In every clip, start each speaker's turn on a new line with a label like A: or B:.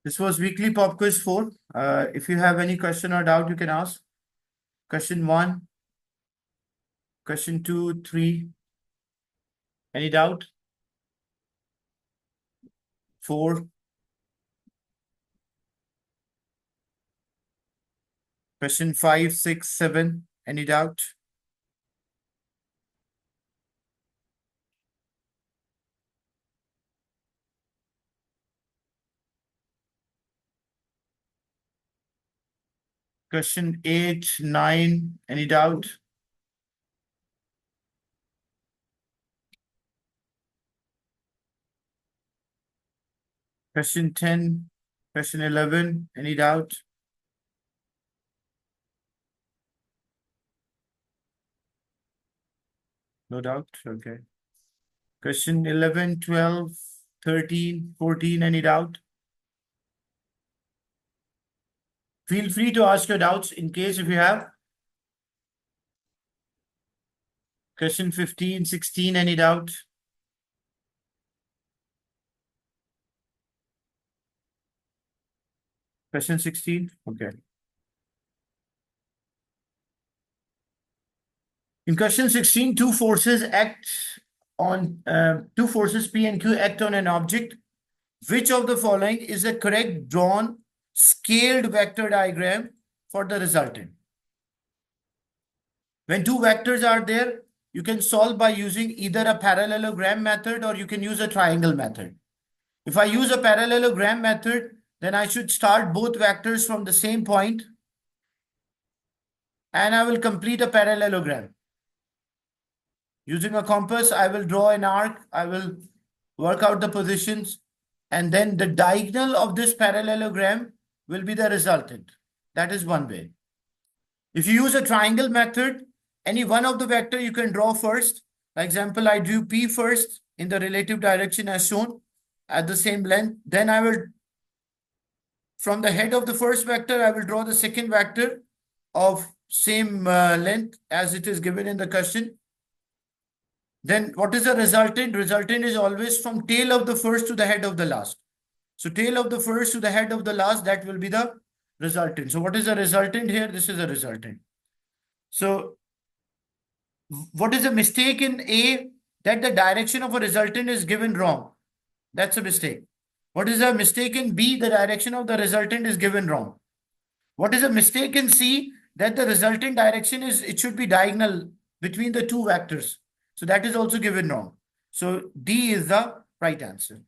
A: This was weekly pop quiz 4. If you have any question or doubt, you can ask. Question 1, question 2, 3. Any doubt? 4. Question 5, 6, 7. Any doubt? Question 8, 9. Any doubt? Question 10, question 11. Any doubt? No doubt. Okay. Question 11, 12, 13, 14. Any doubt? Feel free to ask your doubts in case if you have. Question 15, 16. Any doubt? Question 16. Okay. In question 16, two forces P and Q act on an object. Which of the following is a correct drawn scaled vector diagram for the resultant? When two vectors are there, you can solve by using either a parallelogram method or you can use a triangle method. If I use a parallelogram method, then I should start both vectors from the same point and I will complete a parallelogram. Using a compass, I will draw an arc, I will work out the positions, and then the diagonal of this parallelogram will be the resultant. That is one way. If you use a triangle method, any one of the vector you can draw first. For example, I drew P first in the relative direction as shown at the same length. Then I will, from the head of the first vector, I will draw the second vector of same length as it is given in the question. Then what is the resultant? Resultant is always from tail of the first to the head of the last. So tail of the first to the head of the last, that will be the resultant. So what is the resultant here? This is a resultant. So what is a mistake in A? That the direction of a resultant is given wrong. That's a mistake. What is a mistake in B? The direction of the resultant is given wrong. What is a mistake in C? That the resultant direction is, it should be diagonal between the two vectors. So that is also given wrong. So D is the right answer.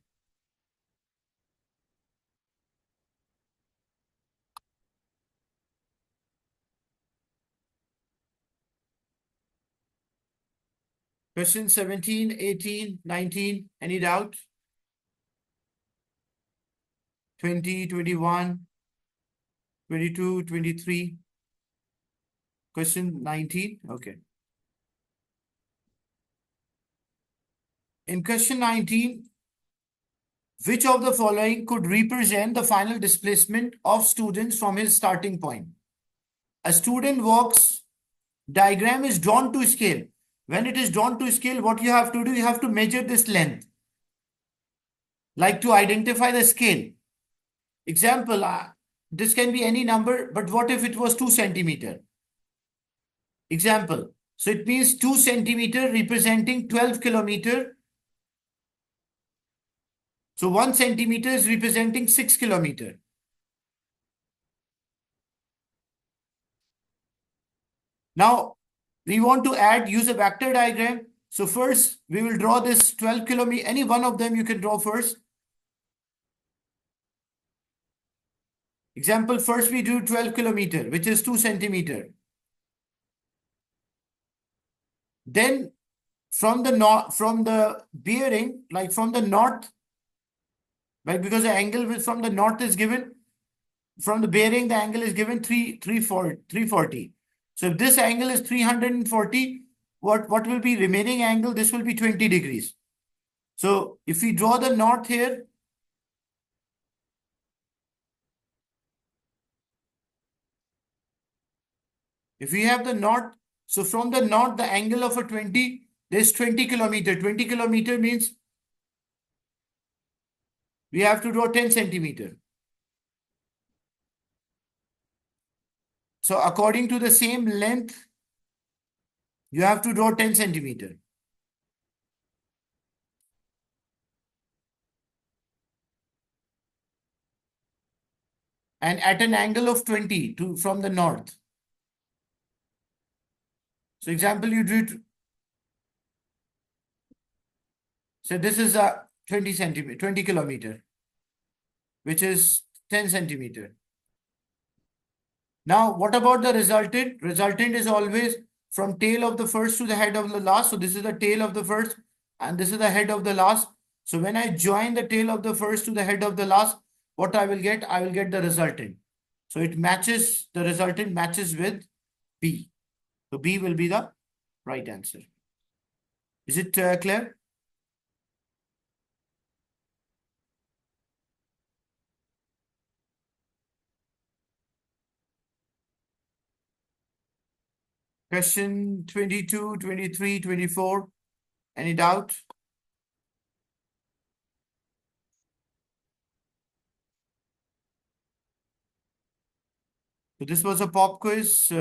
A: Question 17, 18, 19. Any doubt? 20, 21, 22, 23. Question 19. Okay. In question 19, which of the following could represent the final displacement of students from his starting point? A student walks, diagram is drawn to scale. When it is drawn to scale, what you have to do, you have to measure this length. Like to identify the scale. Example, this can be any number, but what if it was 2 centimeter? Example, so it means 2 centimeter representing 12 kilometer. So 1 centimeter is representing 6 kilometer. Now, we want to use a vector diagram. So first, we will draw this 12 kilometer. Any one of them you can draw first. Example, first we do 12 kilometer, which is 2 centimeter. Then from the bearing, like from the north, right? Because the angle from the north is given, from the bearing, the angle is given 340. So if this angle is 340, what will be remaining angle? This will be 20 degrees. So if we draw the north here, if we have the north, so from the north, the angle of a 20, there's 20 kilometer. 20 kilometer means we have to draw 10 centimeter. So according to the same length, you have to draw 10 centimeter. And at an angle of 20 from the north. So example, you drew, so this is a 20 centimeter, 20 kilometer, which is 10 centimeter. Now, what about the resultant? Resultant is always from tail of the first to the head of the last. So this is the tail of the first and this is the head of the last. So when I join the tail of the first to the head of the last, what I will get? I will get the resultant. So it matches, the resultant matches with B. So B will be the right answer. Is it clear? Question 22, 23, 24. Any doubt? So this was a pop quiz.